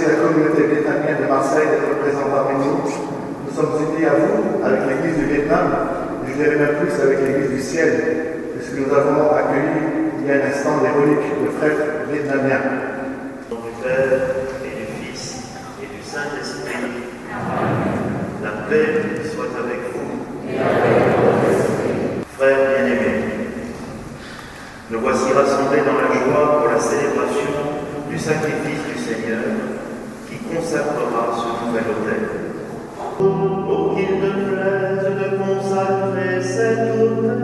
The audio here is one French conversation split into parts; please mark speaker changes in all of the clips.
Speaker 1: la communauté vietnamienne de Marseille d'être présente parmi nous. Nous sommes unis à vous, avec l'Église du Vietnam, et je dirais même plus avec l'Église du ciel, puisque nous avons accueilli il y a un instant des reliques de prêtres vietnamiens.
Speaker 2: Au nom du Père et du Fils et du Saint-Esprit, la paix soit avec vous. Frères bien-aimés, nous voici rassemblés dans la joie pour la célébration du sacrifice du Seigneur qui consacrera ce nouvel autel. Oh, qu'il te plaise de consacrer cet autel.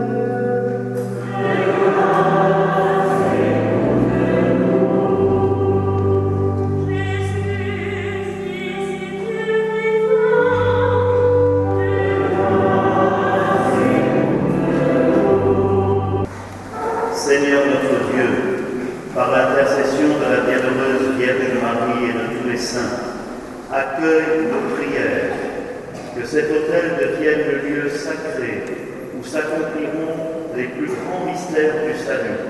Speaker 2: Seigneur notre Dieu, par l'intercession de la bienheureuse Vierge Marie et de tous les saints, accueille nos prières, que cet autel devienne le lieu sacré où s'accompliront les plus grands mystères du salut,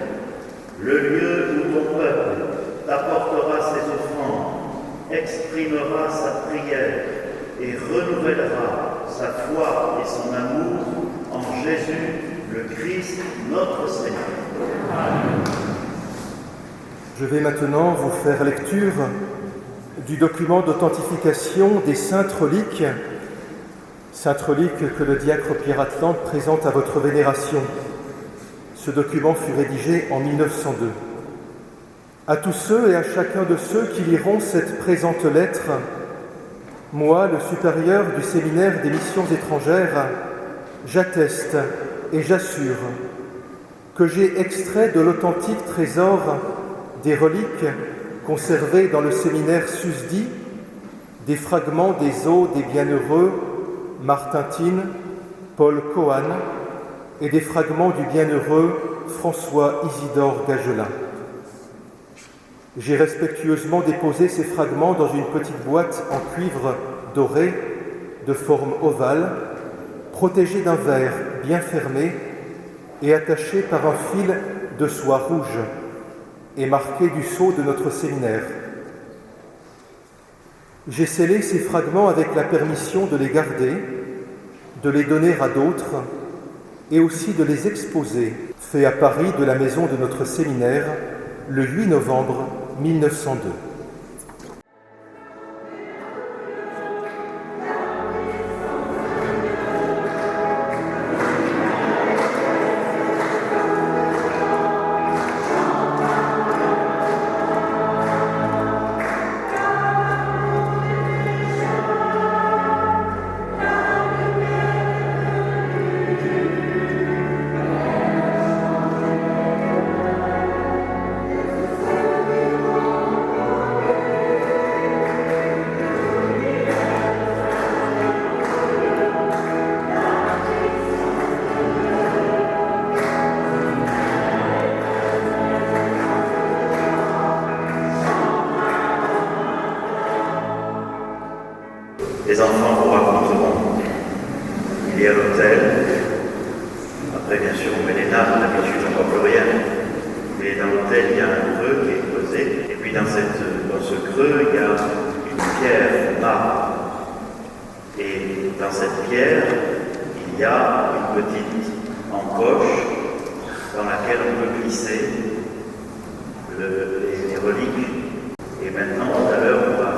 Speaker 2: le lieu où ton peuple t'apportera ses offrandes, exprimera sa prière et renouvellera sa foi et son amour en Jésus, le Christ, notre Seigneur.
Speaker 3: Je vais maintenant vous faire lecture du document d'authentification des saintes reliques que le diacre Pierre Atlante présente à votre vénération. Ce document fut rédigé en 1902. À tous ceux et à chacun de ceux qui liront cette présente lettre, moi, le supérieur du séminaire des missions étrangères, j'atteste et j'assure que j'ai extrait de l'authentique trésor des reliques conservées dans le séminaire susdit des fragments des os des bienheureux Martin Thine, Paul Cohan et des fragments du bienheureux François Isidore Gagelin. J'ai respectueusement déposé ces fragments dans une petite boîte en cuivre doré de forme ovale, protégée d'un verre bien fermé et attaché par un fil de soie rouge et marqué du sceau de notre séminaire. J'ai scellé ces fragments avec la permission de les garder, de les donner à d'autres et aussi de les exposer, fait à Paris de la maison de notre séminaire le 8 novembre 1902.
Speaker 2: Les enfants vous raconteront. Il y a l'autel. Après, bien sûr, on met les nappes, d'habitude, on ne voit plus rien. Mais dans l'autel, il y a un creux qui est creusé. Et puis, dans ce creux, il y a une pierre marbre. Et dans cette pierre, il y a une petite encoche dans laquelle on peut glisser les reliques. Et maintenant, tout à l'heure, on va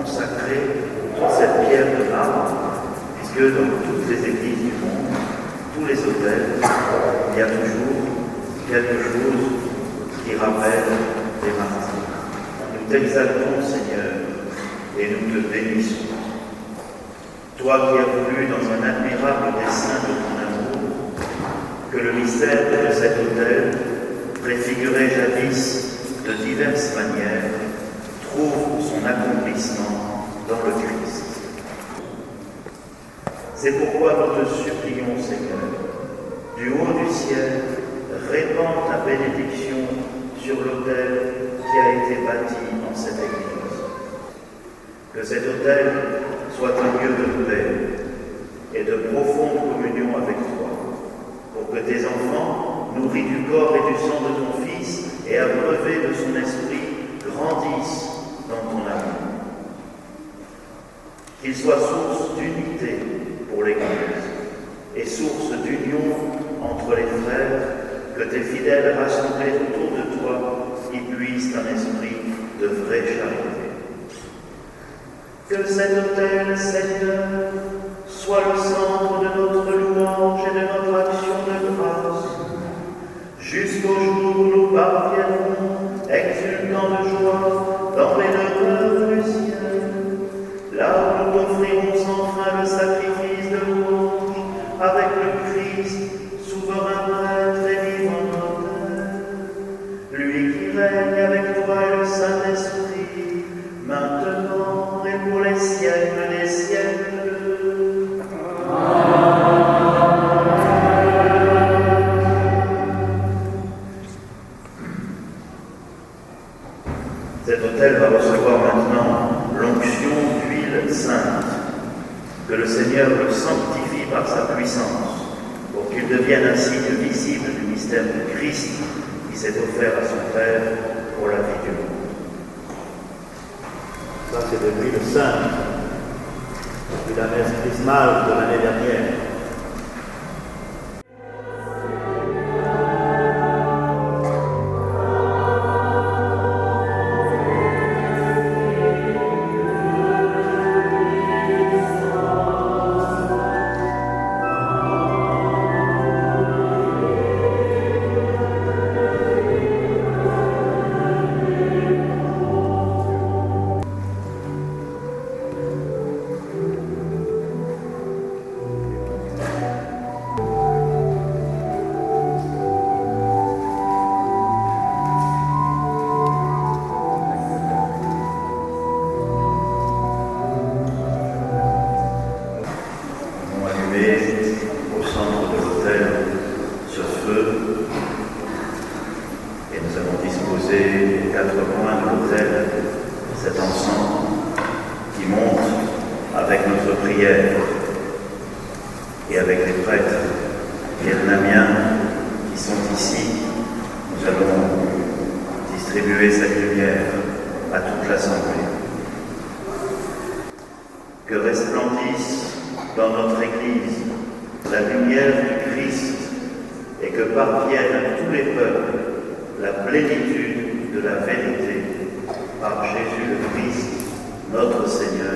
Speaker 2: consacrer toute cette pierre de marbre, puisque dans toutes les églises du monde, tous les autels, il y a toujours quelque chose qui rappelle les martyrs. Nous t'exaltons, Seigneur, et nous te bénissons. Toi qui as voulu, dans un admirable dessein de ton amour, que le mystère de cet autel, préfiguré jadis de diverses manières, trouve son accomplissement dans le Christ. C'est pourquoi nous te supplions, Seigneur, du haut du ciel, répands ta bénédiction sur l'autel qui a été bâti en cette Église. Que cet autel soit un lieu de paix et de profonde communion avec toi, pour que tes enfants, nourris du corps et du sang de ton Fils et abreuvés de son esprit, grandissent dans ton amour. qu'il soit source d'unité pour l'Église et source d'union entre les frères, que tes fidèles rassemblés autour de toi y puissent un esprit de vraie charité. Que cet autel, Seigneur, soit le centre de notre louange et de notre action de grâce, jusqu'au jour où nous parviendrons, exultants de joie, dans les demeures du ciel, là où nous t'offrirons sans fin le sacrifice de louange, avec le Christ, souverain prêtre et vivant autel, lui qui règne avec toi et le Saint-Esprit, maintenant et pour les siècles des siècles. Cet autel va recevoir maintenant l'onction d'huile sainte, que le Seigneur le sanctifie par sa puissance, pour qu'il devienne un signe visible du mystère du Christ qui s'est offert à son Père pour la vie du monde. Ça, c'est de l'huile sainte, de la messe chrismale de l'année dernière. Au centre de l'autel ce feu, et nous avons disposé aux 4 coins de l'autel cet encens qui monte avec notre prière et avec les prêtres vietnamiens qui sont ici. Nous allons distribuer cette lumière à toute l'Assemblée. Que resplendisse dans notre Église la lumière du Christ et que parvienne à tous les peuples la plénitude de la vérité par Jésus le Christ, notre Seigneur.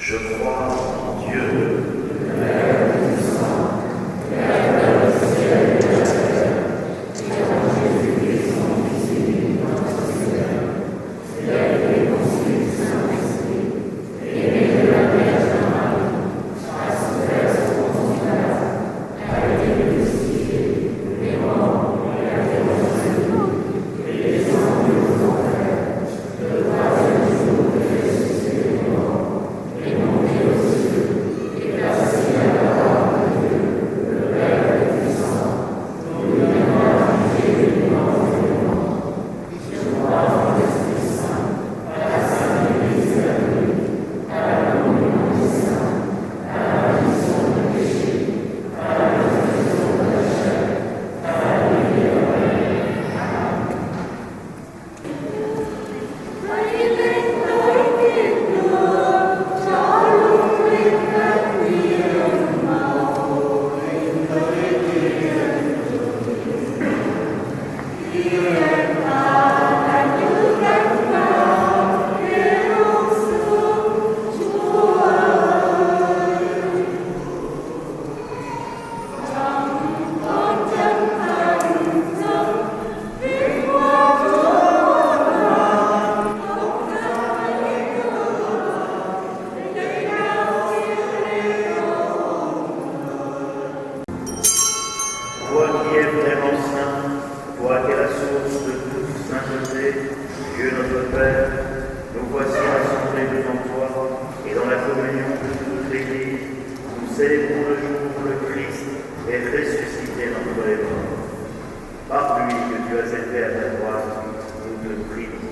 Speaker 2: Je crois en Dieu.
Speaker 4: Amen.
Speaker 2: célébrons le jour où le Christ est ressuscité d'entre les morts. Par lui que tu as élevé à ta droite, nous te prions.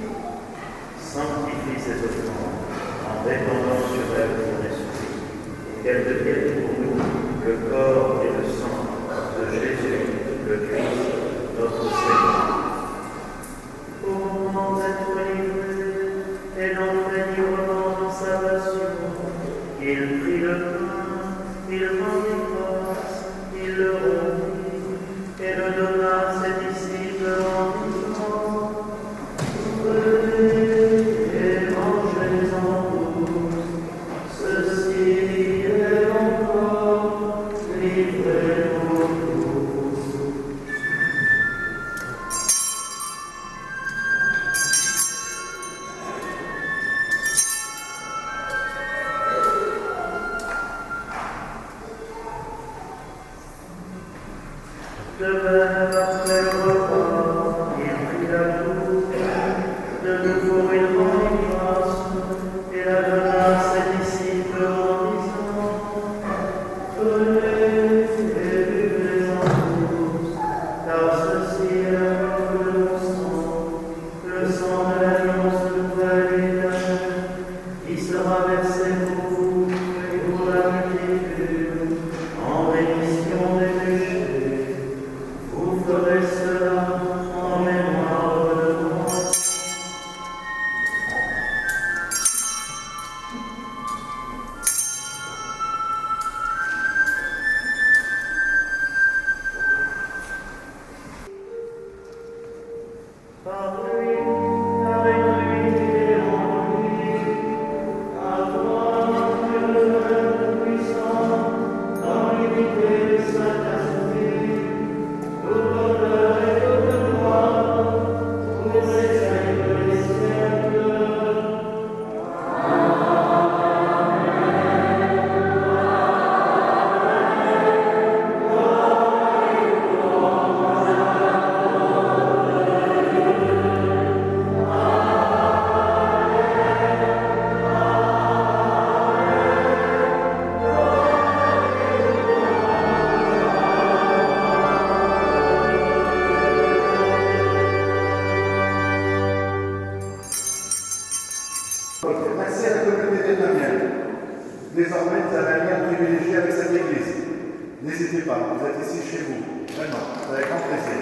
Speaker 2: Sanctifie ces offrandes en répandant sur elles ton esprit, qu'elles deviennent pour nous le corps et le sang de Jésus, le Christ, notre Seigneur. Comment être livré et l'entrer librement dans sa passion. Il prit le pain, il rendit grâce, il le rompit et le donna à ses disciples en disant: Prenez et mangez-en tous, ceci est mon corps livré pour vous. De même, après le repas, il prit la coupe, de nouveau il rendit grâce, et la donna à ses disciples en disant: Prenez et buvez-en tous, car ceci est la coupe de mon sang, le sang de l'alliance nouvelle et éternelle, qui sera versé pour vous et pour la multitude, en rémission des péchés. Vous ferez cela en mémoire de moi. Par lui, avec lui et en lui, à toi, Dieu le puissant, dans l'unité du Saint-Esprit, tout honneur et toute gloire, pour les siècles des siècles.
Speaker 1: Merci à la communauté vietnamienne. Désormais, vous avez un lien privilégié avec cette église. N'hésitez pas, vous êtes ici chez vous. Vraiment, avec grand plaisir.